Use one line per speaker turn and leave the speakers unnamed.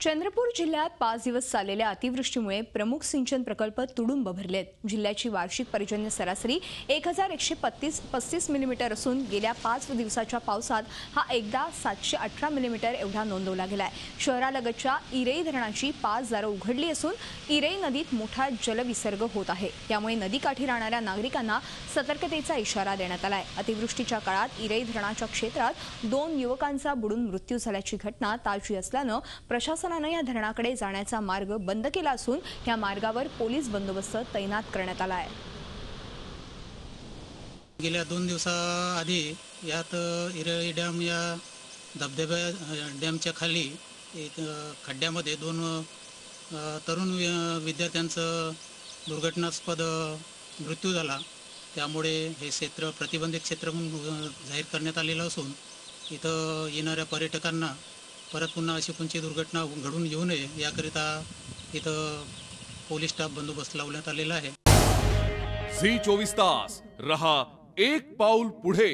चंद्रपूर जिल्ह्यात 5 दिवस चाललेल्या अतिवृष्टीमुळे प्रमुख सिंचन प्रकल्प तुडुंब भरलेत। जिल्ह्याची वार्षिक पर्जन्य सरासरी 1135 मिलीमीटर असून गेल्या 5 दिवसाच्या पावसात हा एकदा 718 मिलीमीटर एवढा नोंदवला गेलाय। शहरालगतच्या इरई धरणाची 5 दारं उघडली असून इरई नदीत मोठा जलविसर्ग होत आहे। त्यामुळे नदीकाठी राहणाऱ्या नागरिकांना सतर्कतेचा इशारा देण्यात आलाय। अतिवृष्टीच्या काळात इरई धरणाच्या क्षेत्रात 2 युवकांचा बुडून मृत्यू झाल्याची घटना ताजी असल्याने प्रशासनाने या धरणाकडे जाण्याचा मार्ग बंद केला असून या मार्गावर पोलीस बंदोबस्त तैनात करण्यात आला आहे।
गेल्या 2 दिवसाआधी यात इरई डॅम या धबधब्या डॅमच्या खाली एक खड्ड्यामध्ये 2 तरुण विद्यार्थ्यांचा दुर्घटनास्पद मृत्यू झाला। त्यामुळे हे क्षेत्र प्रतिबंधित क्षेत्र म्हणून जाहीर करण्यात आलेलं असून इथं येणाऱ्या पर्यटकांना परत पुन्हा अशी कोणती दुर्घटना घडून येऊ नये याकरिता इथं पोलीस स्टाफ बंदोबस्त लावण्यात आलेला आहे।
झी 24 तास रहा एक पाऊल पुढे।